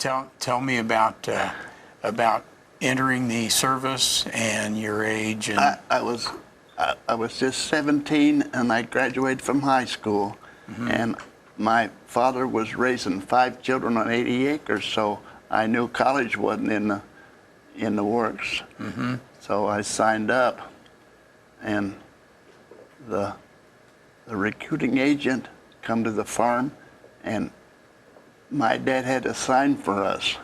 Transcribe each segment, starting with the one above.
Tell me about entering the service and your age. And I was just 17 and I graduated from high school. And my father was raising 5 children on 80 acres, so I knew college wasn't in the works. So I signed up, and the recruiting agent come to the farm, and my dad had to sign for us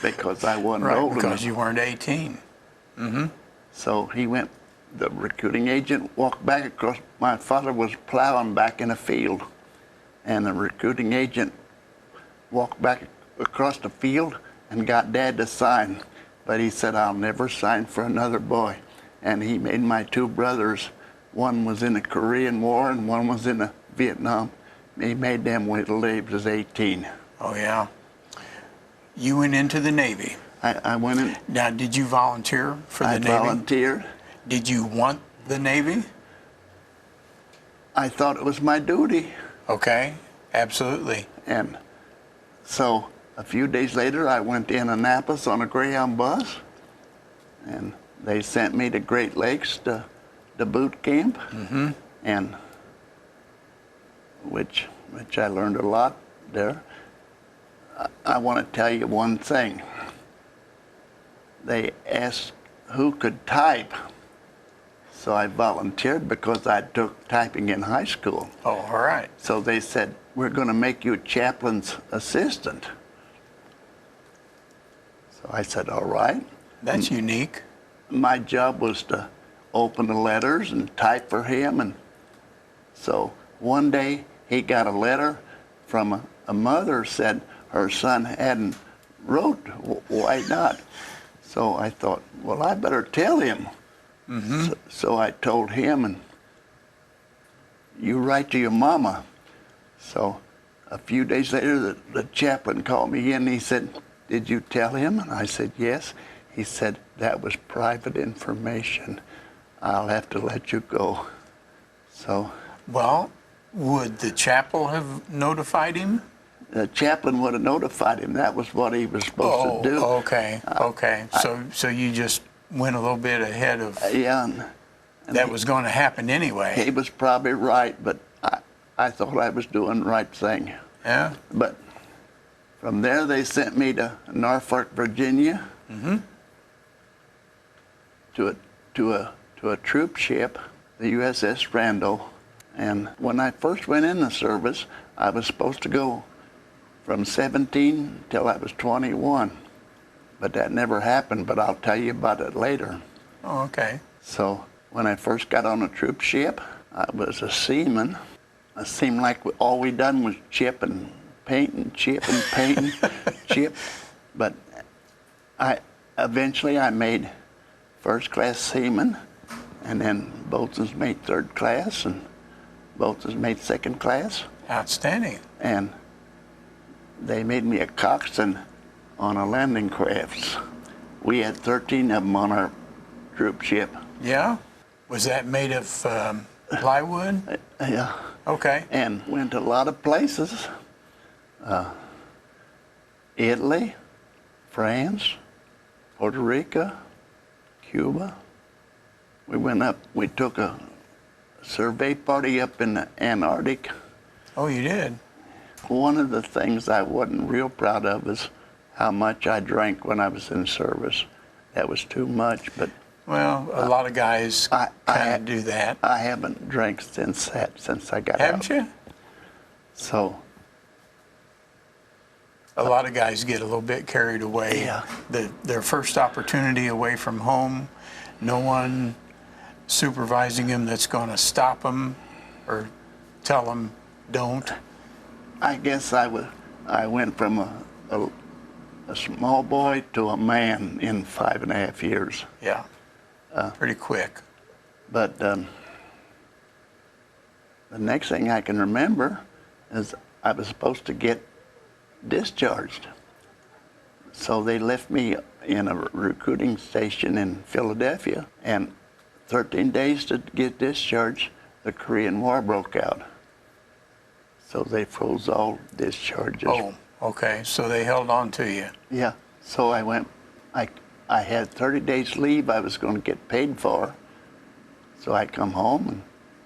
because I wasn't right, old enough. Because you weren't 18. So he went, the recruiting agent walked back across, my father was plowing back in a field, and the recruiting agent walked back across the field and got Dad to sign. But he said, I'll never sign for another boy. And he made my 2 brothers, one was in the Korean War and one was in the Vietnam. He made them wait till they was 18. Oh, yeah. You went into the Navy. I went in. Now, did you volunteer for the Navy? I volunteered. Did you want the Navy? I thought it was my duty. Okay, absolutely. And so a few days later, I went to Annapolis on a Greyhound bus, and they sent me to Great Lakes to boot camp, and which I learned a lot there. I want to tell you one thing. They asked who could type, so I volunteered because I took typing in high school. Oh, all right. So they said, we're going to make you chaplain's assistant. So I said, all right. That's unique. My job was to open the letters and type for him. And so one day he got a letter from a mother said her son hadn't wrote, why not? So I thought, well, I better tell him. So I told him, and you write to your mama. So a few days later, the chaplain called me in and he said, did you tell him? And I said, yes. He said, that was private information. I'll have to let you go. So. Well, would the chaplain have notified him? The chaplain would have notified him. That was what he was supposed to do. Okay, okay. So you just went a little bit ahead of yeah, and that was going to happen anyway. He was probably right, but I thought I was doing the right thing. Yeah? But from there, they sent me to Norfolk, Virginia, to a troop ship, the USS Randall. And when I first went in the service, I was supposed to go from 17 till I was 21. But that never happened, but I'll tell you about it later. Oh, okay. So when I first got on a troop ship, I was a seaman. It seemed like all we done was chip and paint and chip and paint and chip. But eventually I made first-class seaman, and then boatswain's mate third class, and boatswain's mate second class. Outstanding. And they made me a coxswain on a landing craft. We had 13 of them on our troop ship. Yeah? Was that made of plywood? Yeah. Okay. And went to a lot of places. Italy, France, Puerto Rico, Cuba. We went up, we took a survey party up in the Antarctic. Oh, you did? One of the things I wasn't real proud of is how much I drank when I was in service. That was too much, but... Well, a lot of guys kind of do that. I haven't drank since I got out. Haven't you? So... A lot of guys get a little bit carried away. Yeah. Their first opportunity away from home, no one supervising them that's going to stop them or tell them don't. I guess I went from a small boy to a man in 5.5 years. Yeah, pretty quick. But the next thing I can remember is I was supposed to get discharged. So they left me in a recruiting station in Philadelphia, and 13 days to get discharged, the Korean War broke out. So they froze all discharges. Oh, Okay, so they held on to you. Yeah. So I went, I had 30 days leave I was going to get paid for. So I come home and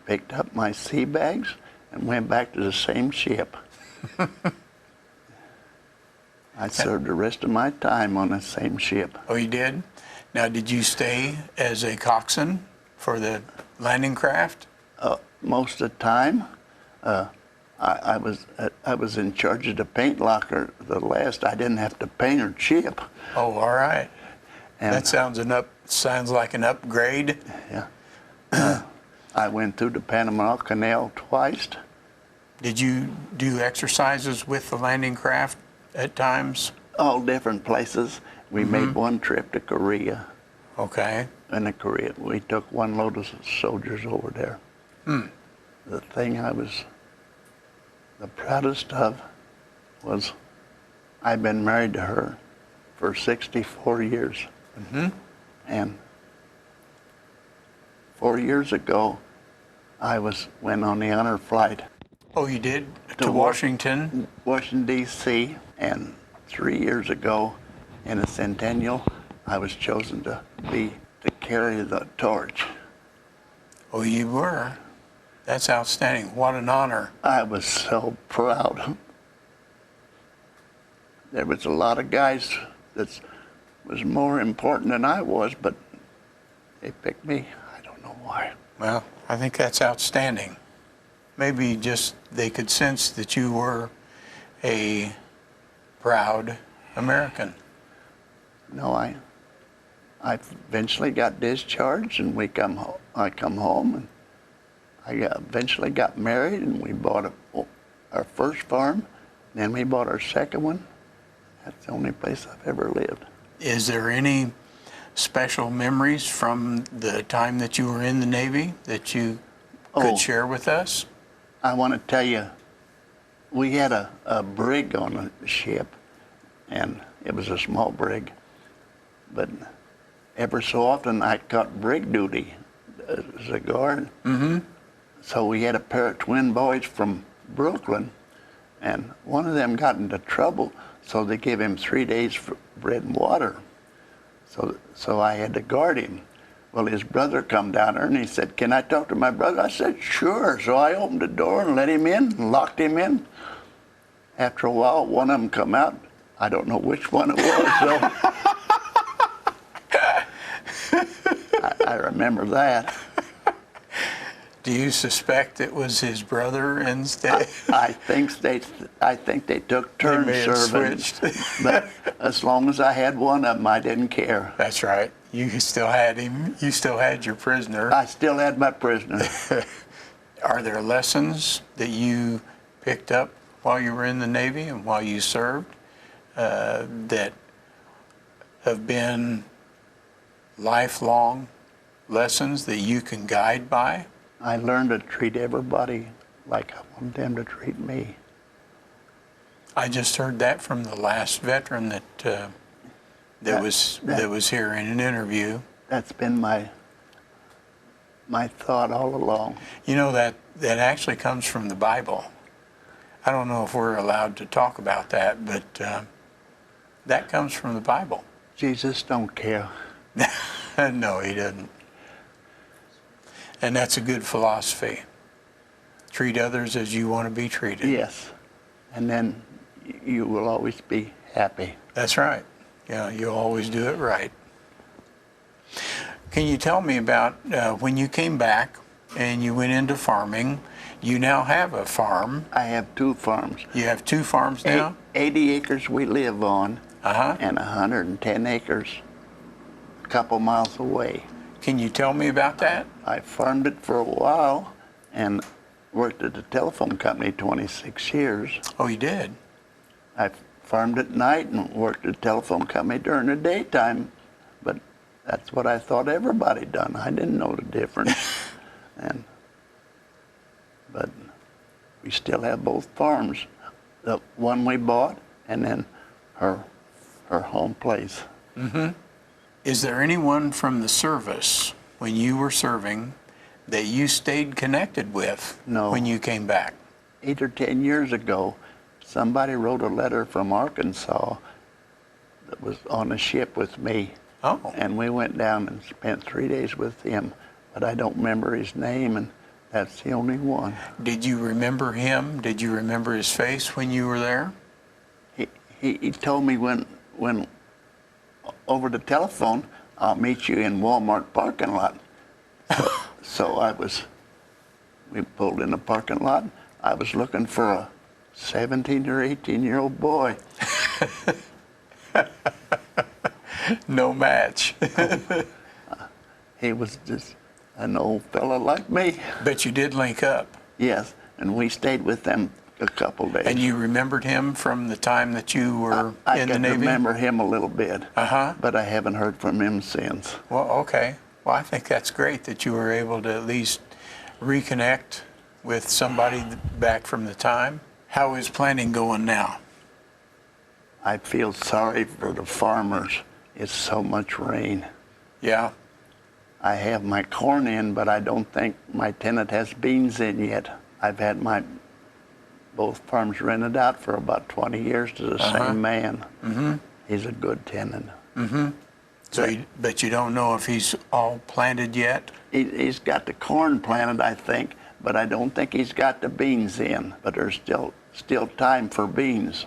picked up my sea bags and went back to the same ship. I served the rest of my time on the same ship. Oh, you did? Now, did you stay as a coxswain for the landing craft? Most of the time, I was in charge of the paint locker. The last, I didn't have to paint or chip. Oh, all right. And That sounds like an upgrade. yeah, I went through the Panama Canal twice. Did you do exercises with the landing craft at times? All different places. We made one trip to Korea. Okay. In Korea, we took one load of soldiers over there. The thing I was the proudest of was I've been married to her for 64 years. And 4 years ago, I went on the honor flight Oh, you did? To Washington? Washington, D.C., and 3 years ago, in a centennial, I was chosen to carry the torch. Oh, you were? That's outstanding. What an honor. I was so proud. There was a lot of guys that was more important than I was, but they picked me. I don't know why. Well, I think that's outstanding. Maybe just they could sense that you were a proud American. No, I eventually got discharged, and I come home, and eventually got married, and we bought our first farm. Then we bought our second one. That's the only place I've ever lived. Is there any special memories from the time that you were in the Navy that you could share with us? I want to tell you, we had a brig on the ship, and it was a small brig. But ever so often I caught brig duty as a guard. So we had a pair of twin boys from Brooklyn, and one of them got into trouble, so they gave him 3 days for bread and water. So I had to guard him. Well, his brother come down there and he said, "Can I talk to my brother?" I said, "Sure." So I opened the door and let him in and locked him in. After a while, one of them come out. I don't know which one it was, so I remember that. Do you suspect it was his brother instead? I think they took turns may have serving. switched. But as long as I had one of them, I didn't care. That's right. You still had him. You still had your prisoner. I still had my prisoner. Are there lessons that you picked up while you were in the Navy and while you served that have been lifelong lessons that you can guide by? I learned to treat everybody like I want them to treat me. I just heard that from the last veteran that was here in an interview. That's been my thought all along. You know, that actually comes from the Bible. I don't know if we're allowed to talk about that, but that comes from the Bible. Jesus don't care. No, he doesn't. And that's a good philosophy. Treat others as you want to be treated. Yes. And then you will always be happy. That's right. Yeah, you'll always do it right. Can you tell me about when you came back and you went into farming? You now have a farm. I have 2 farms. You have 2 farms now? 80 acres we live on, Uh-huh. and 110 acres a couple miles away. Can you tell me about that? I farmed it for a while and worked at the telephone company 26 years. Oh, you did? I farmed at night and worked at the telephone company during the daytime, but that's what I thought everybody done. I didn't know the difference. But we still have both farms. The one we bought and then her home place. Mm-hmm. Is there anyone from the service when you were serving that you stayed connected with No. when you came back? 8 or 10 years ago, somebody wrote a letter from Arkansas that was on a ship with me. Oh. And we went down and spent 3 days with him, but I don't remember his name, and that's the only one. Did you remember him? Did you remember his face when you were there? He told me when over the telephone, I'll meet you in Walmart parking lot. So we pulled in the parking lot. I was looking for a 17 or 18-year-old boy. No match. He was just an old fella like me. But you did link up. Yes, and we stayed with them a couple days. And you remembered him from the time that you were in the I Navy? can remember him a little bit, Uh-huh. but I haven't heard from him since. Well, okay. Well, I think that's great that you were able to at least reconnect with somebody back from the time. How is planting going now? I feel sorry for the farmers. It's so much rain. Yeah. I have my corn in, but I don't think my tenant has beans in yet. I've had both farms rented out for about 20 years to the same man. Mm-hmm. He's a good tenant. Mm-hmm. But you don't know if he's all planted yet? He's got the corn planted, I think, but I don't think he's got the beans in. But there's still time for beans,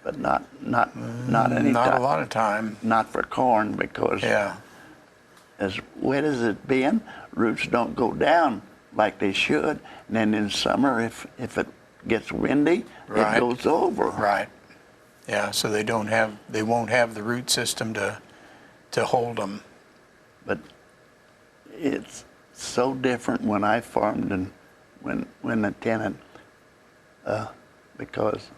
but not any Not time. a lot of time. Not for corn, because Yeah. as wet as it's been, roots don't go down like they should. And then in summer, if it gets windy, Right. it goes over. Right. Yeah, so they won't have the root system to hold them. But it's so different when I farmed and when the tenant, because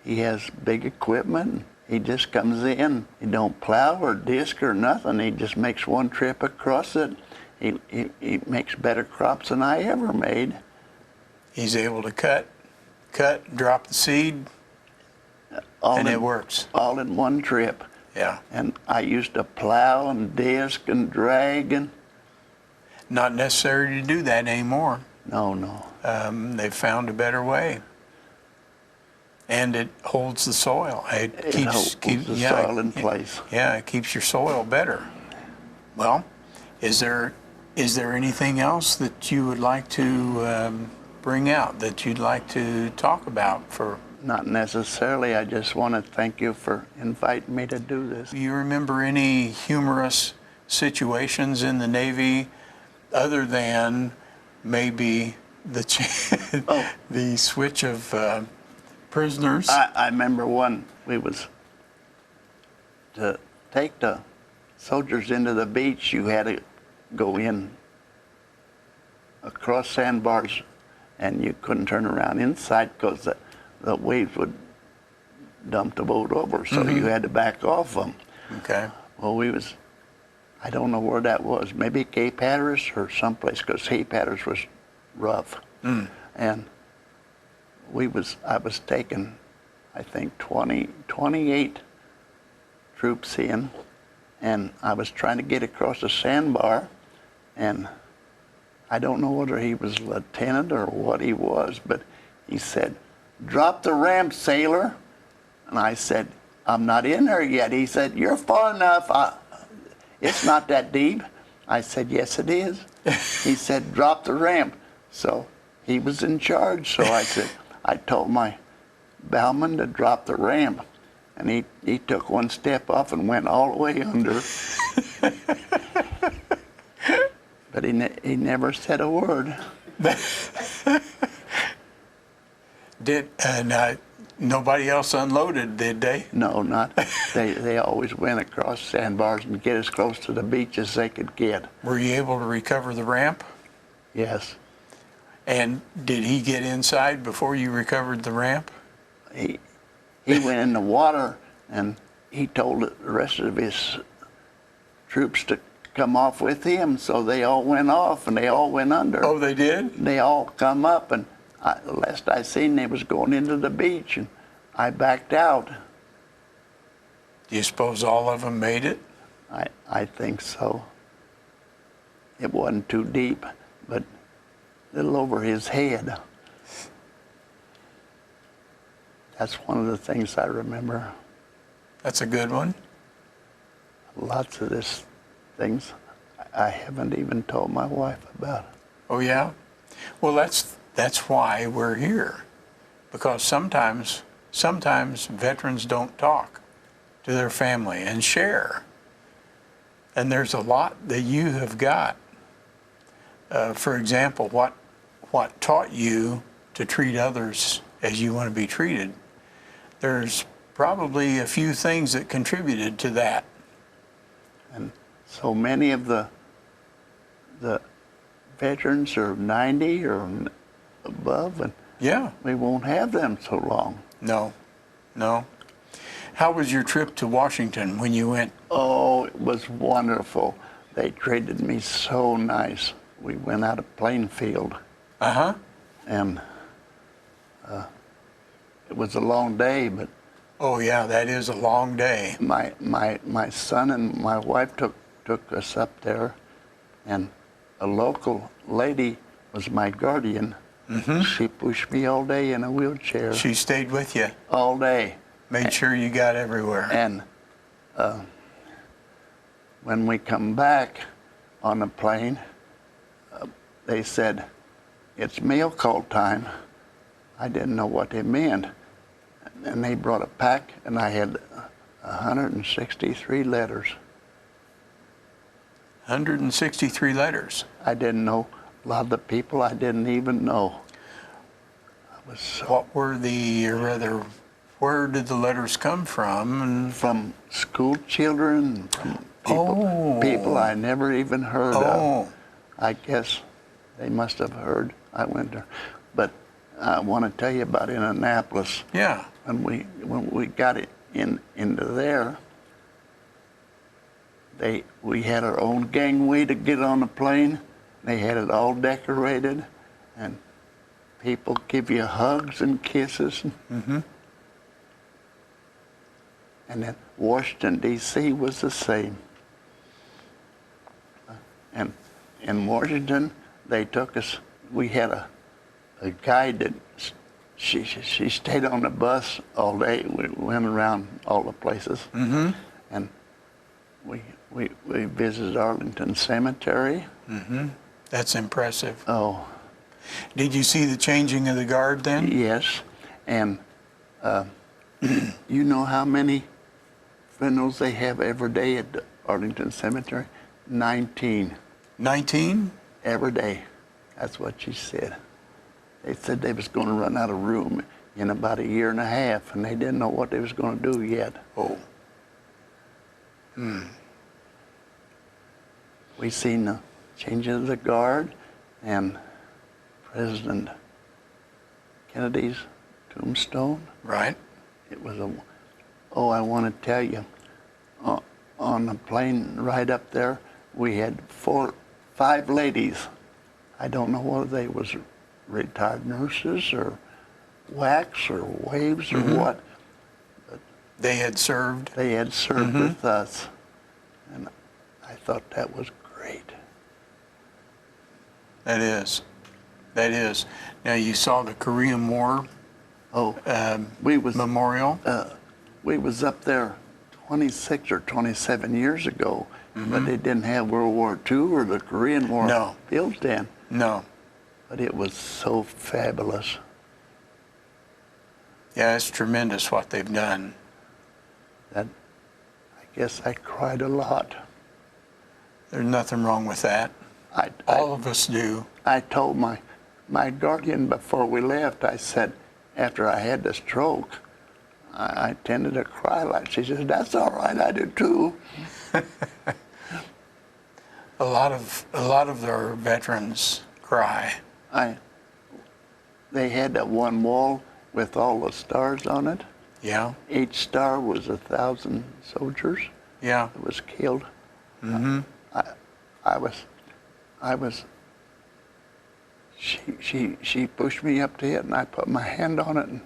he has big equipment. He just comes in. He don't plow or disc or nothing. He just makes one trip across it. He makes better crops than I ever made. He's able to cut, drop the seed, and it works. All in one trip. Yeah. And I used to plow and disc and drag and... Not necessary to do that anymore. No. They've found a better way. And it holds the soil. It holds the soil in place. Yeah, it keeps your soil better. Well, is there anything else that you would like to bring out, that you'd like to talk about for? Not necessarily. I just want to thank you for inviting me to do this. Do you remember any humorous situations in the Navy other than maybe the the switch of prisoners? I remember one, we was to take the soldiers into the beach, you had to go in across sandbars, and you couldn't turn around inside because the waves would dump the boat over, so you had to back off them. Okay. Well, I don't know where that was, maybe Cape Hatteras or someplace, because Cape Hatteras was rough. And I was taking, I think, 28 troops in, and I was trying to get across a sandbar, and I don't know whether he was a lieutenant or what he was, but he said, "Drop the ramp, sailor." And I said, "I'm not in there yet." He said, "You're far enough. It's not that deep." I said, "Yes, it is." He said, "Drop the ramp." So he was in charge, so I told my bowman to drop the ramp, and he took one step off and went all the way under. But he never said a word. Nobody else unloaded, did they? No, not. They always went across sandbars and get as close to the beach as they could get. Were you able to recover the ramp? Yes. And did he get inside before you recovered the ramp? He went in the water, and he told the rest of his troops to come off with him, so they all went off and they all went under. Oh, they did? They all come up, and last I seen, they was going into the beach, and I backed out. Do you suppose all of them made it? I think so. It wasn't too deep, but a little over his head. That's one of the things I remember. That's a good one. Lots of this things I haven't even told my wife about. Oh, yeah? Well, that's why we're here. Because sometimes veterans don't talk to their family and share. And there's a lot that you have got. For example, what taught you to treat others as you want to be treated? There's probably a few things that contributed to that. And so many of the veterans are 90 or above, and Yeah. we won't have them so long. No. How was your trip to Washington when you went? Oh, it was wonderful. They treated me so nice. We went out of Plainfield, Uh-huh. and it was a long day, but Oh, yeah, that is a long day. my son and my wife took us up there, and a local lady was my guardian. Mm-hmm. She pushed me all day in a wheelchair. She stayed with you, All day. made sure you got everywhere. And when we come back on the plane, they said, "It's mail call time." I didn't know what they meant. And they brought a pack, and I had 163 letters. 163 letters. I didn't know a lot of the people I didn't even know. I was so What were where did the letters come from? And from school children, from people I never even heard of. Oh, I guess they must have heard I went there. But I want to tell you about Indianapolis. yeah. When we got it into there, we had our own gangway to get on the plane. They had it all decorated, and people give you hugs and kisses. Mm-hmm. And then Washington, D.C. was the same. And in Washington, they took us, we had a guide that, she stayed on the bus all day. We went around all the places. Mm-hmm. And we visited Arlington Cemetery. Mm-hmm. That's impressive. Oh, Did you see the changing of the guard then? yes. And you know how many funerals they have every day at the Arlington Cemetery? 19 19? every day. That's what she said. They said they was going to run out of room in about a year and a half, and they didn't know what they was going to do yet. Oh. We seen the changing of the guard and President Kennedy's tombstone. Right. It was I want to tell you, on the plane ride up there, we had 5 ladies. I don't know whether they was retired nurses or wax or waves or what. They had served. They had served with us, and I thought that was great. That is. Now you saw the Korean War Oh, we was memorial. we was up there 26 or 27 years ago, but they didn't have World War II or the Korean War No. built in. No. But it was so fabulous. Yeah, it's tremendous what they've done. That I guess I cried a lot. There's nothing wrong with that. All of us do. I told my guardian before we left, I said, after I had the stroke, I tended to cry like. She said, "That's all right, I do too." A lot of their veterans cry. They had that one wall with all the stars on it. Yeah. Each star was 1,000 soldiers Yeah. that was killed. Mm-hmm. I was. She pushed me up to it, and I put my hand on it, and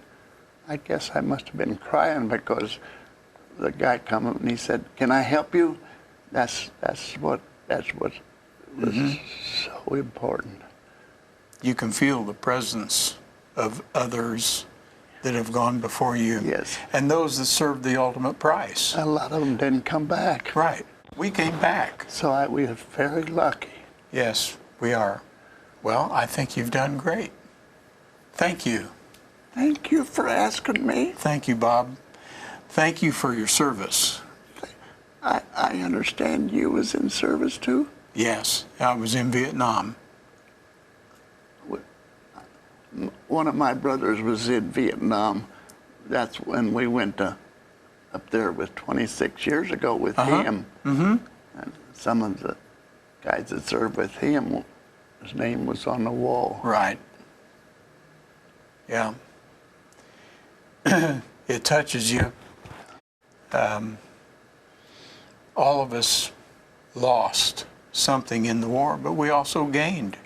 I guess I must have been crying because the guy come up and he said, "Can I help you?" That's what was so important. You can feel the presence of others that have gone before you. Yes. And those that served the ultimate price. A lot of them didn't come back. Right. We came back. So we are very lucky. Yes, we are. Well, I think you've done great. Thank you. Thank you for asking me. Thank you, Bob. Thank you for your service. I understand you was in service too? Yes, I was in Vietnam. One of my brothers was in Vietnam. That's when we went up there with 26 years ago with him. Mm-hmm. And some of the guys that served with him, his name was on the wall. Right. Yeah. It touches you. All of us lost something in the war, but we also gained.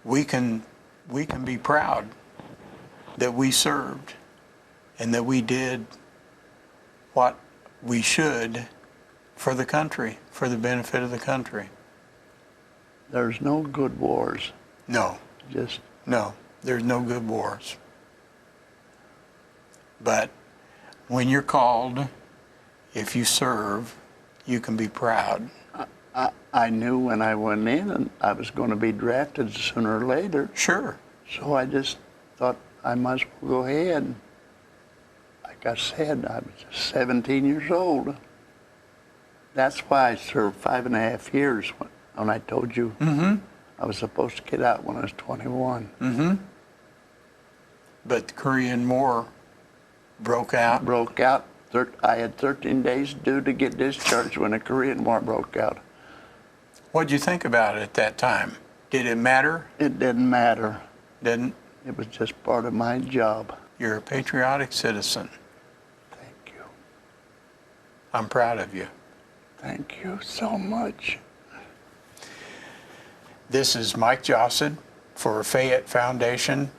We can be proud that we served and that we did what we should for the country, for the benefit of the country. There's no good wars. No, no, there's no good wars. But when you're called, if you serve, you can be proud. I knew when I went in and I was going to be drafted sooner or later. Sure. So I just thought I might as well go ahead. Like I said, I was just 17 years old. That's why I served 5.5 years when I told you I was supposed to get out when I was 21. Mm-hmm. But the Korean War broke out. Broke out. I had 13 days due to get discharged when the Korean War broke out. What'd you think about it at that time? Did it matter? It didn't matter. Didn't? It was just part of my job. You're a patriotic citizen. Thank you. I'm proud of you. Thank you so much. This is Mike Jossett for Fayette Foundation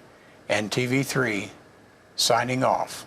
and TV3 signing off.